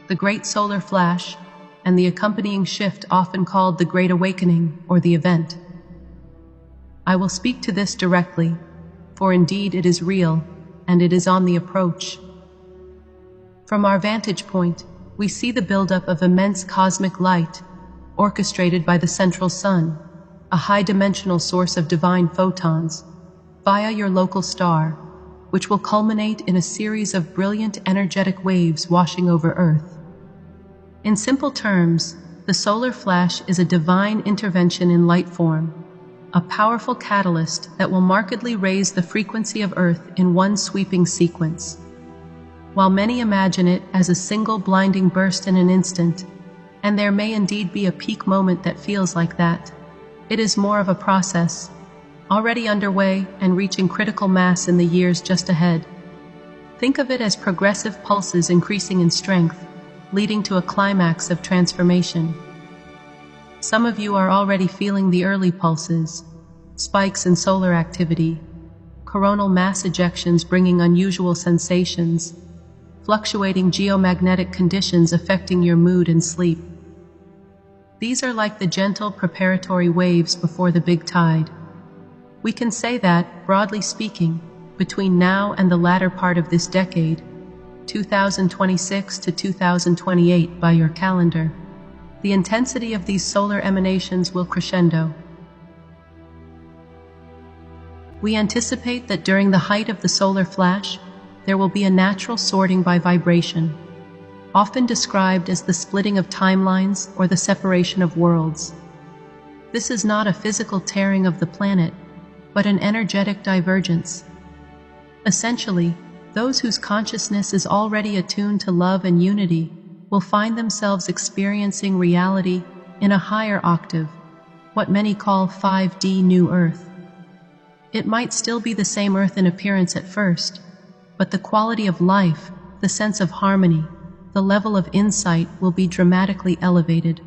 the Great Solar Flash, and the accompanying shift often called the Great Awakening or the event. I will speak to this directly, for indeed it is real, and it is on the approach. From our vantage point, we see the buildup of immense cosmic light, orchestrated by the central sun, a high-dimensional source of divine photons, via your local star, which will culminate in a series of brilliant energetic waves washing over Earth. In simple terms, the solar flash is a divine intervention in light form, a powerful catalyst that will markedly raise the frequency of Earth in one sweeping sequence. While many imagine it as a single blinding burst in an instant, and there may indeed be a peak moment that feels like that, it is more of a process, already underway and reaching critical mass in the years just ahead. Think of it as progressive pulses increasing in strength, leading to a climax of transformation. Some of you are already feeling the early pulses, spikes in solar activity, coronal mass ejections bringing unusual sensations, fluctuating geomagnetic conditions affecting your mood and sleep. These are like the gentle preparatory waves before the big tide. We can say that, broadly speaking, between now and the latter part of this decade, 2026 to 2028 by your calendar, the intensity of these solar emanations will crescendo. We anticipate that during the height of the solar flash, there will be a natural sorting by vibration, often described as the splitting of timelines or the separation of worlds. This is not a physical tearing of the planet, but an energetic divergence. Essentially, those whose consciousness is already attuned to love and unity will find themselves experiencing reality in a higher octave, what many call 5D New Earth. It might still be the same Earth in appearance at first, but the quality of life, the sense of harmony, the level of insight will be dramatically elevated.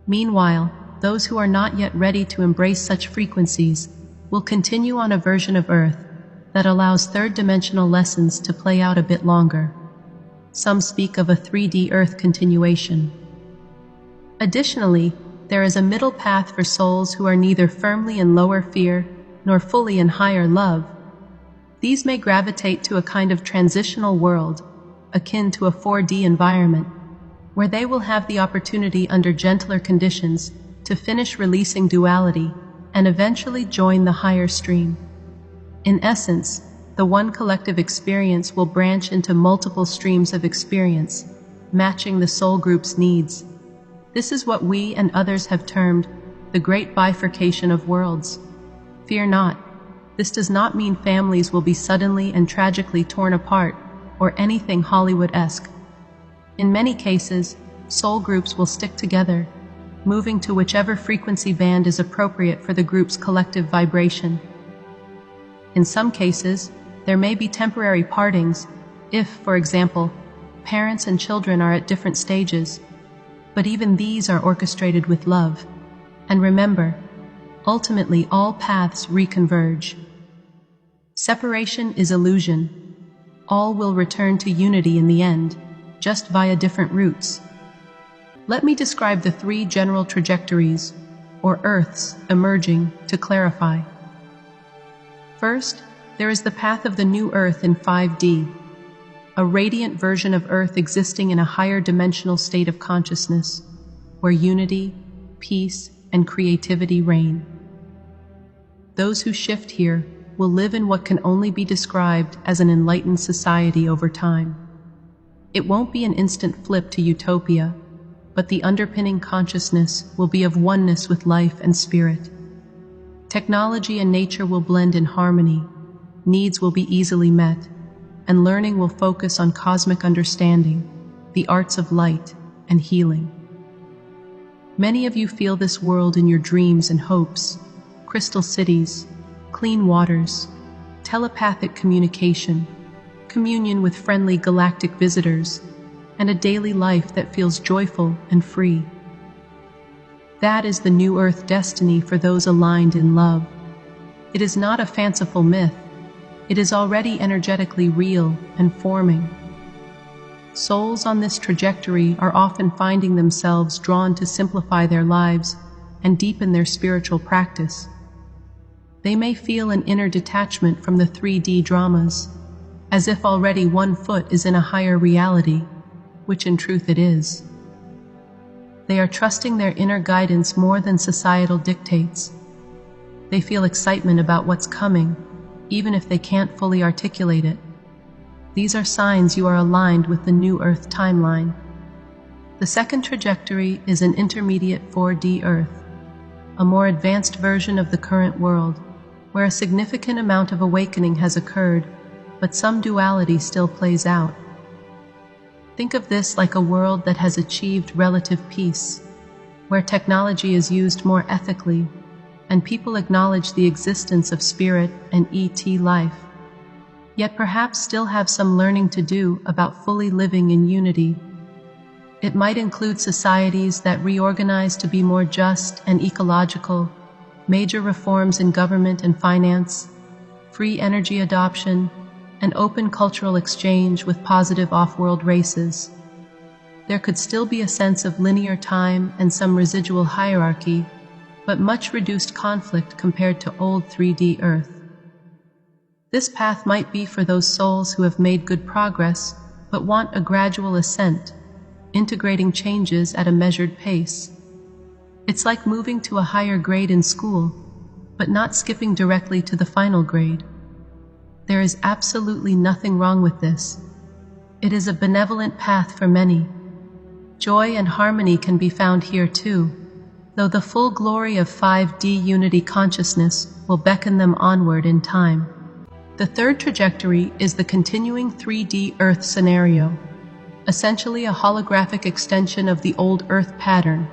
Meanwhile, those who are not yet ready to embrace such frequencies will continue on a version of Earth that allows third-dimensional lessons to play out a bit longer. Some speak of a 3D Earth continuation. Additionally, there is a middle path for souls who are neither firmly in lower fear nor fully in higher love. These may gravitate to a kind of transitional world, akin to a 4D environment, where they will have the opportunity under gentler conditions to finish releasing duality and eventually join the higher stream. In essence, the one collective experience will branch into multiple streams of experience, matching the soul group's needs. This is what we and others have termed the great bifurcation of worlds. Fear not. This does not mean families will be suddenly and tragically torn apart or anything Hollywood-esque. In many cases, soul groups will stick together, moving to whichever frequency band is appropriate for the group's collective vibration. In some cases, there may be temporary partings if, for example, parents and children are at different stages, but even these are orchestrated with love. And remember, ultimately all paths reconverge. Separation is illusion. All will return to unity in the end, just via different routes. Let me describe the three general trajectories, or Earths, emerging to clarify. First, there is the path of the new Earth in 5D, a radiant version of Earth existing in a higher dimensional state of consciousness, where unity, peace, and creativity reign. Those who shift here will live in what can only be described as an enlightened society over time. It won't be an instant flip to utopia, but the underpinning consciousness will be of oneness with life and spirit. Technology and nature will blend in harmony, needs will be easily met, and learning will focus on cosmic understanding, the arts of light, and healing. Many of you feel this world in your dreams and hopes: crystal cities, clean waters, telepathic communication, communion with friendly galactic visitors, and a daily life that feels joyful and free. That is the new Earth destiny for those aligned in love. It is not a fanciful myth. It is already energetically real and forming. Souls on this trajectory are often finding themselves drawn to simplify their lives and deepen their spiritual practice. They may feel an inner detachment from the 3D dramas, as if already one foot is in a higher reality, which in truth it is. They are trusting their inner guidance more than societal dictates. They feel excitement about what's coming, even if they can't fully articulate it. These are signs you are aligned with the new Earth timeline. The second trajectory is an intermediate 4D Earth, a more advanced version of the current world, where a significant amount of awakening has occurred, but some duality still plays out. Think of this like a world that has achieved relative peace, where technology is used more ethically, and people acknowledge the existence of spirit and ET life, yet perhaps still have some learning to do about fully living in unity. It might include societies that reorganize to be more just and ecological, major reforms in government and finance, free energy adoption, and open cultural exchange with positive off-world races. There could still be a sense of linear time and some residual hierarchy, but much reduced conflict compared to old 3D Earth. This path might be for those souls who have made good progress, but want a gradual ascent, integrating changes at a measured pace. It's like moving to a higher grade in school, but not skipping directly to the final grade. There is absolutely nothing wrong with this. It is a benevolent path for many. Joy and harmony can be found here too, though the full glory of 5D unity consciousness will beckon them onward in time. The third trajectory is the continuing 3D Earth scenario, essentially a holographic extension of the old Earth pattern,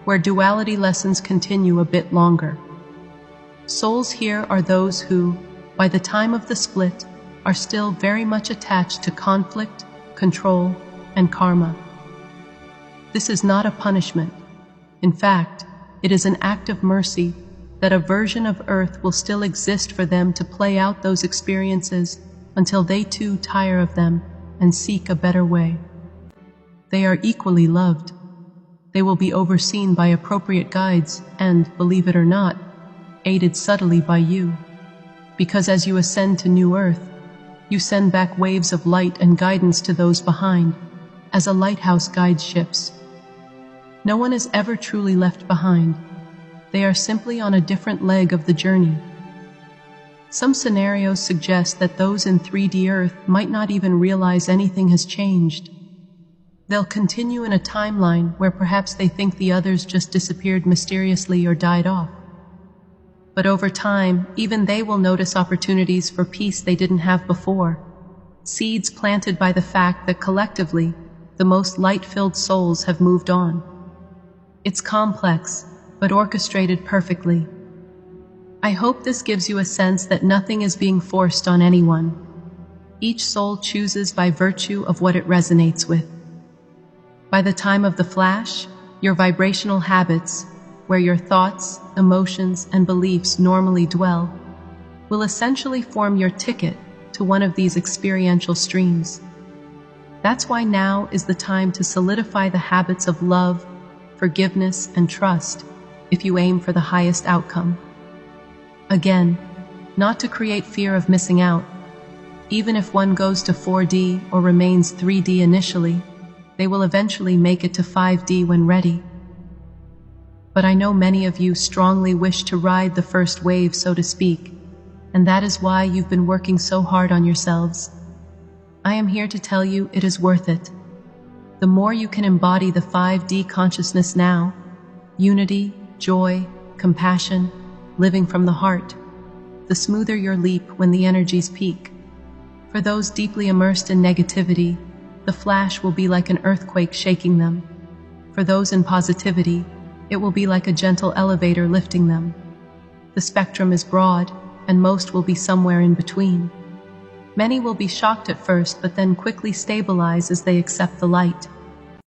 where duality lessons continue a bit longer. Souls here are those who, by the time of the split, are still very much attached to conflict, control, and karma. This is not a punishment. In fact, it is an act of mercy that a version of Earth will still exist for them to play out those experiences until they too tire of them and seek a better way. They are equally loved. They will be overseen by appropriate guides and, believe it or not, aided subtly by you. Because as you ascend to new Earth, you send back waves of light and guidance to those behind, as a lighthouse guides ships. No one is ever truly left behind. They are simply on a different leg of the journey. Some scenarios suggest that those in 3D Earth might not even realize anything has changed. They'll continue in a timeline where perhaps they think the others just disappeared mysteriously or died off. But over time, even they will notice opportunities for peace they didn't have before, seeds planted by the fact that collectively, the most light-filled souls have moved on. It's complex, but orchestrated perfectly. I hope this gives you a sense that nothing is being forced on anyone. Each soul chooses by virtue of what it resonates with. By the time of the flash, your vibrational habits, where your thoughts, emotions, and beliefs normally dwell, will essentially form your ticket to one of these experiential streams. That's why now is the time to solidify the habits of love, forgiveness, and trust if you aim for the highest outcome. Again, not to create fear of missing out. Even if one goes to 4D or remains 3D initially, they will eventually make it to 5D when ready. But I know many of you strongly wish to ride the first wave, so to speak, and that is why you've been working so hard on yourselves. I am here to tell you it is worth it. The more you can embody the 5D consciousness now, unity, joy, compassion, living from the heart, the smoother your leap when the energies peak. For those deeply immersed in negativity, the flash will be like an earthquake shaking them. For those in positivity, it will be like a gentle elevator lifting them. The spectrum is broad, and most will be somewhere in between. Many will be shocked at first, but then quickly stabilize as they accept the light.